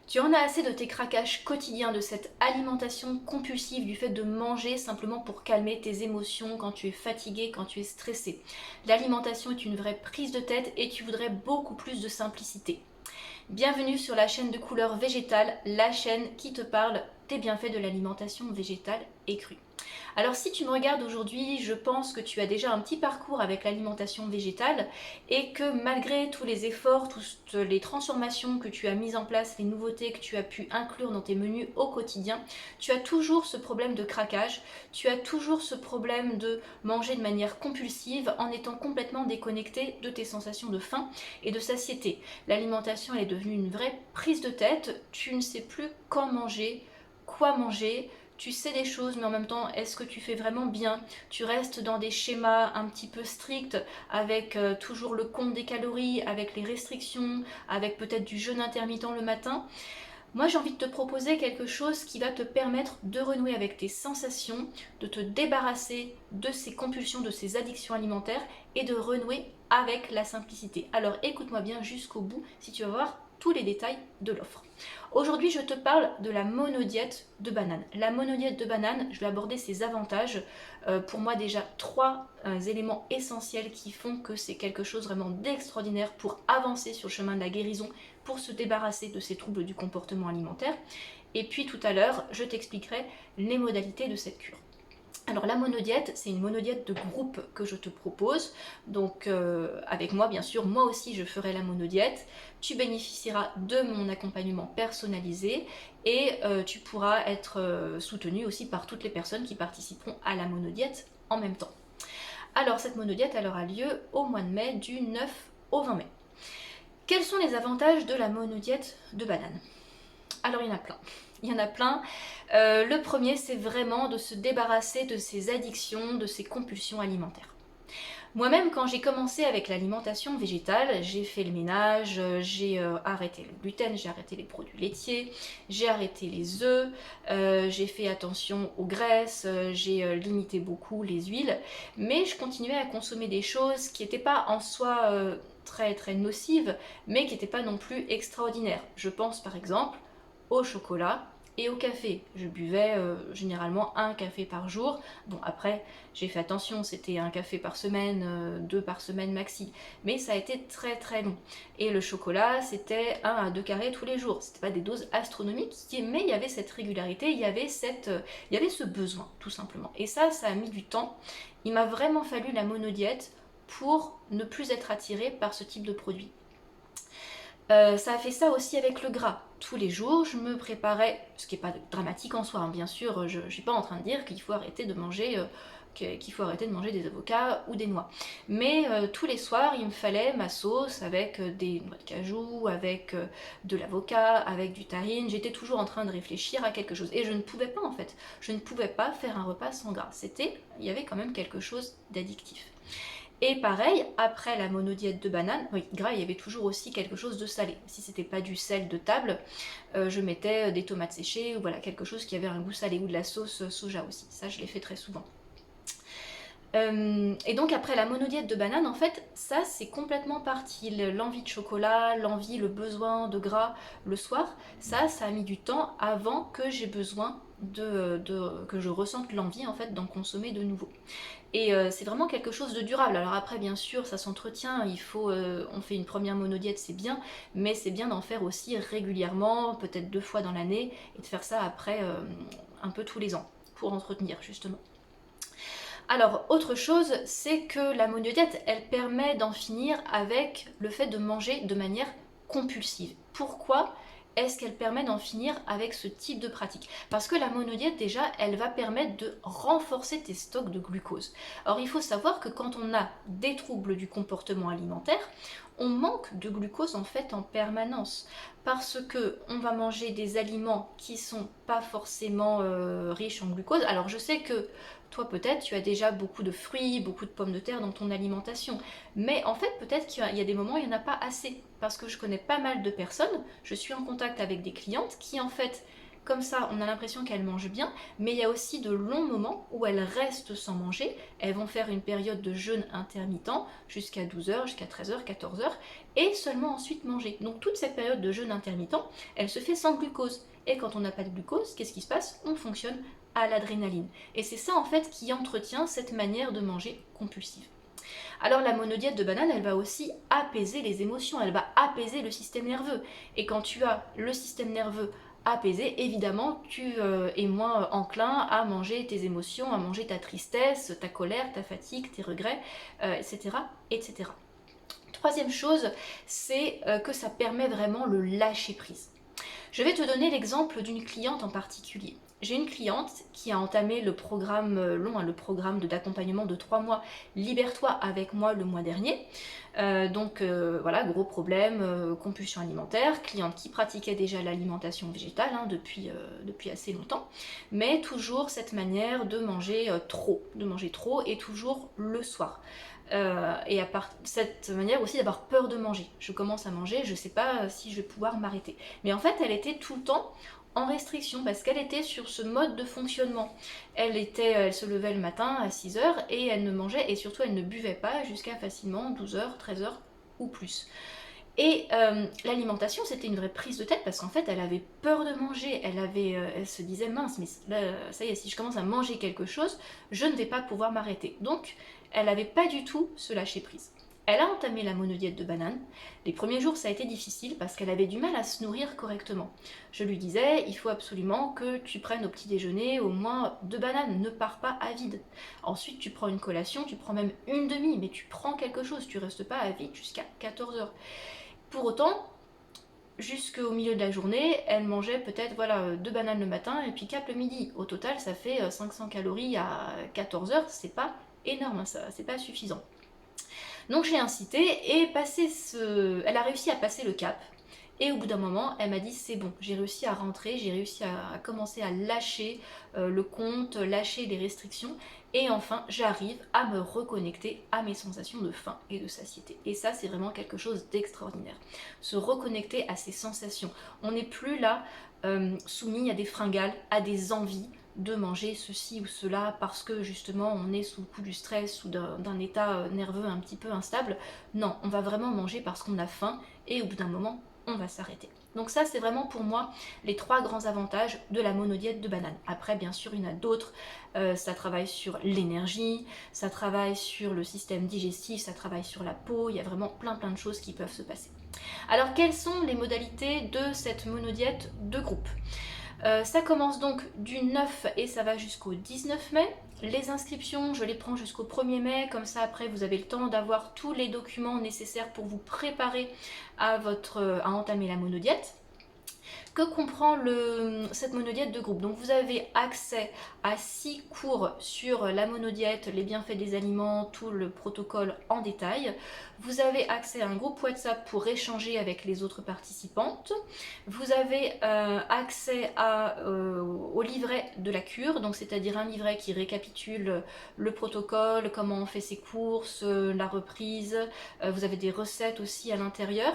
Tu en as assez de tes craquages quotidiens, de cette alimentation compulsive, du fait de manger simplement pour calmer tes émotions quand tu es fatigué, quand tu es stressé. L'alimentation est une vraie prise de tête et tu voudrais beaucoup plus de simplicité. Bienvenue sur la chaîne de couleur végétale, la chaîne qui te parle des bienfaits de l'alimentation végétale et crue. Alors si tu me regardes aujourd'hui, je pense que tu as déjà un petit parcours avec l'alimentation végétale et que malgré tous les efforts, toutes les transformations que tu as mises en place, les nouveautés que tu as pu inclure dans tes menus au quotidien, tu as toujours ce problème de craquage, tu as toujours ce problème de manger de manière compulsive en étant complètement déconnecté de tes sensations de faim et de satiété. L'alimentation elle est devenue une vraie prise de tête, tu ne sais plus quand manger, quoi manger, tu sais des choses, mais en même temps, est-ce que tu fais vraiment bien? Tu restes dans des schémas un petit peu stricts, avec toujours le compte des calories, avec les restrictions, avec peut-être du jeûne intermittent le matin. Moi, j'ai envie de te proposer quelque chose qui va te permettre de renouer avec tes sensations, de te débarrasser de ces compulsions, de ces addictions alimentaires et de renouer avec la simplicité. Alors écoute-moi bien jusqu'au bout si tu veux voir tous les détails de l'offre. Aujourd'hui, je te parle de la monodiète de banane. La monodiète de banane, je vais aborder ses avantages. Pour moi, déjà, trois éléments essentiels qui font que c'est quelque chose vraiment d'extraordinaire pour avancer sur le chemin de la guérison, pour se débarrasser de ces troubles du comportement alimentaire. Et puis tout à l'heure, je t'expliquerai les modalités de cette cure. Alors la monodiète, c'est une monodiète de groupe que je te propose. Donc avec moi, bien sûr, moi aussi je ferai la monodiète. Tu bénéficieras de mon accompagnement personnalisé et tu pourras être soutenu aussi par toutes les personnes qui participeront à la monodiète en même temps. Alors cette monodiète, elle aura lieu au mois de mai, du 9 au 20 mai. Quels sont les avantages de la monodiète de banane? Alors il y en a plein. Il y en a plein. Le premier, c'est vraiment de se débarrasser de ces addictions, de ces compulsions alimentaires. Moi-même, quand j'ai commencé avec l'alimentation végétale, j'ai fait le ménage, j'ai arrêté le gluten, j'ai arrêté les produits laitiers, j'ai arrêté les œufs, j'ai fait attention aux graisses, j'ai limité beaucoup les huiles, mais je continuais à consommer des choses qui n'étaient pas en soi très très nocives, mais qui n'étaient pas non plus extraordinaires. Je pense par exemple au chocolat et au café. Je buvais généralement un café par jour. Bon, après, j'ai fait attention, c'était un café par semaine, deux par semaine maxi. Mais ça a été très très long. Et le chocolat, c'était 1 à 2 carrés tous les jours. C'était pas des doses astronomiques, mais il y avait cette régularité, il y avait ce besoin, tout simplement. Et ça a mis du temps. Il m'a vraiment fallu la monodiète pour ne plus être attirée par ce type de produit. Ça a fait ça aussi avec le gras. Tous les jours, je me préparais, ce qui n'est pas dramatique en soi, hein, bien sûr, je ne suis pas en train de dire qu'il faut arrêter de manger des avocats ou des noix. Mais tous les soirs, il me fallait ma sauce avec des noix de cajou, avec de l'avocat, avec du tahine. J'étais toujours en train de réfléchir à quelque chose. Et je ne pouvais pas en fait. Je ne pouvais pas faire un repas sans gras. Il y avait quand même quelque chose d'addictif. Et pareil, après la monodiète de banane, oui, gras, il y avait toujours aussi quelque chose de salé. Si c'était pas du sel de table, je mettais des tomates séchées ou voilà, quelque chose qui avait un goût salé ou de la sauce soja aussi. Ça, je l'ai fait très souvent. Et donc après la monodiète de banane, en fait, ça c'est complètement parti. L'envie de chocolat, l'envie, le besoin de gras le soir, ça a mis du temps avant que j'ai besoin que je ressente l'envie en fait d'en consommer de nouveau. Et c'est vraiment quelque chose de durable. Alors après, bien sûr, ça s'entretient. On fait une première monodiète, c'est bien, mais c'est bien d'en faire aussi régulièrement, peut-être 2 fois dans l'année, et de faire ça après un peu tous les ans pour entretenir justement. Alors, autre chose, c'est que la monodiète, elle permet d'en finir avec le fait de manger de manière compulsive. Pourquoi est-ce qu'elle permet d'en finir avec ce type de pratique? Parce que la monodiète, déjà, elle va permettre de renforcer tes stocks de glucose. Alors, il faut savoir que quand on a des troubles du comportement alimentaire, on manque de glucose en fait en permanence parce que on va manger des aliments qui sont pas forcément riches en glucose. Alors je sais que toi peut-être tu as déjà beaucoup de fruits, beaucoup de pommes de terre dans ton alimentation, mais en fait peut-être qu'il y a des moments où il n'y en a pas assez parce que je connais pas mal de personnes, je suis en contact avec des clientes qui en fait comme ça on a l'impression qu'elles mangent bien, mais il y a aussi de longs moments où elles restent sans manger. Elles vont faire une période de jeûne intermittent jusqu'à 12h, jusqu'à 13h, 14h, et seulement ensuite manger. Donc toute cette période de jeûne intermittent, elle se fait sans glucose. Et quand on n'a pas de glucose, qu'est-ce qui se passe? On fonctionne à l'adrénaline. Et c'est ça en fait qui entretient cette manière de manger compulsive. Alors la monodiète de banane, elle va aussi apaiser les émotions, elle va apaiser le système nerveux. Et quand tu as le système nerveux apaisé, évidemment, tu es moins enclin à manger tes émotions, à manger ta tristesse, ta colère, ta fatigue, tes regrets, etc., etc. Troisième chose, c'est que ça permet vraiment le lâcher prise. Je vais te donner l'exemple d'une cliente en particulier. J'ai une cliente qui a entamé le programme long, le programme d'accompagnement de 3 mois Libère-toi avec moi le mois dernier. Voilà, gros problème, compulsion alimentaire, cliente qui pratiquait déjà l'alimentation végétale depuis assez longtemps, mais toujours cette manière de manger trop et toujours le soir. Et à part cette manière aussi d'avoir peur de manger. Je commence à manger, je ne sais pas si je vais pouvoir m'arrêter. Mais en fait, elle était tout le temps en restriction parce qu'elle était sur ce mode de fonctionnement. Elle se levait le matin à 6h et elle ne mangeait et surtout elle ne buvait pas jusqu'à facilement 12h, 13h ou plus. Et l'alimentation, c'était une vraie prise de tête parce qu'en fait, elle avait peur de manger. Elle se disait, mince, mais là, ça y est, si je commence à manger quelque chose, je ne vais pas pouvoir m'arrêter. Donc, elle n'avait pas du tout ce lâcher prise. Elle a entamé la monodiète de banane. Les premiers jours, ça a été difficile parce qu'elle avait du mal à se nourrir correctement. Je lui disais, il faut absolument que tu prennes au petit déjeuner au moins 2 bananes, ne pars pas à vide. Ensuite, tu prends une collation, tu prends même une demi, mais tu prends quelque chose, tu restes pas à vide jusqu'à 14h. Pour autant, jusqu'au milieu de la journée, elle mangeait peut-être 2 bananes le matin et puis cap le midi. Au total, ça fait 500 calories à 14h, c'est pas énorme, ça, c'est pas suffisant. Donc j'ai incité et elle a réussi à passer le cap. Et au bout d'un moment, elle m'a dit c'est bon, j'ai réussi à rentrer, j'ai réussi à commencer à lâcher le compte, lâcher les restrictions. Et enfin, j'arrive à me reconnecter à mes sensations de faim et de satiété. Et ça, c'est vraiment quelque chose d'extraordinaire. Se reconnecter à ces sensations. On n'est plus là soumis à des fringales, à des envies de manger ceci ou cela parce que justement on est sous le coup du stress ou d'un état nerveux un petit peu instable. Non, on va vraiment manger parce qu'on a faim et au bout d'un moment, on va s'arrêter. Donc ça, c'est vraiment pour moi les 3 grands avantages de la monodiète de banane. Après, bien sûr, il y en a d'autres. Ça travaille sur l'énergie, ça travaille sur le système digestif, ça travaille sur la peau. Il y a vraiment plein de choses qui peuvent se passer. Alors, quelles sont les modalités de cette monodiète de groupe ? Ça commence donc du 9 et ça va jusqu'au 19 mai. Les inscriptions, je les prends jusqu'au 1er mai, comme ça après vous avez le temps d'avoir tous les documents nécessaires pour vous préparer à entamer la monodiète. Que comprend cette monodiète de groupe? Donc vous avez accès à 6 cours sur la monodiète, les bienfaits des aliments, tout le protocole en détail. Vous avez accès à un groupe WhatsApp pour échanger avec les autres participantes. Vous avez accès au livret de la cure, donc c'est-à-dire un livret qui récapitule le protocole, comment on fait ses courses, la reprise. Vous avez des recettes aussi à l'intérieur.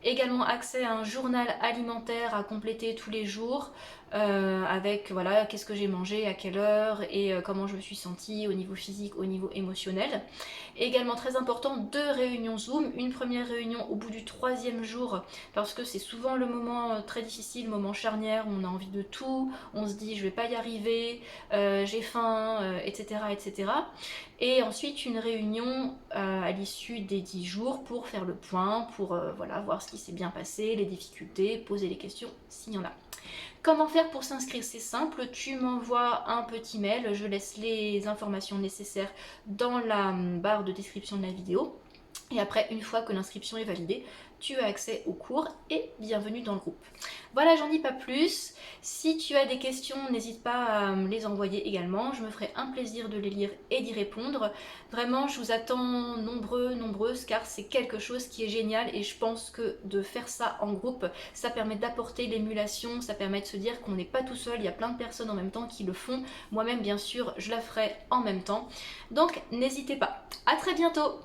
Également accès à un journal alimentaire à compléter tous les jours avec qu'est-ce que j'ai mangé, à quelle heure et comment je me suis sentie au niveau physique, au niveau émotionnel. Également très important, 2 réunions Zoom, une première réunion au bout du 3e jour parce que c'est souvent le moment très difficile, le moment charnière où on a envie de tout, on se dit je vais pas y arriver, j'ai faim, etc., etc. Et ensuite une réunion à l'issue des 10 jours pour faire le point, pour voir ce qui s'est bien passé, les difficultés, poser les questions s'il y en a. Comment faire pour s'inscrire? C'est simple, tu m'envoies un petit mail, je laisse les informations nécessaires dans la barre de description de la vidéo. Et après, une fois que l'inscription est validée, tu as accès au cours et bienvenue dans le groupe. Voilà, j'en dis pas plus. Si tu as des questions, n'hésite pas à me les envoyer également. Je me ferai un plaisir de les lire et d'y répondre. Vraiment, je vous attends nombreuses, car c'est quelque chose qui est génial et je pense que de faire ça en groupe, ça permet d'apporter l'émulation, ça permet de se dire qu'on n'est pas tout seul, il y a plein de personnes en même temps qui le font. Moi-même, bien sûr, je la ferai en même temps. Donc, n'hésitez pas. À très bientôt!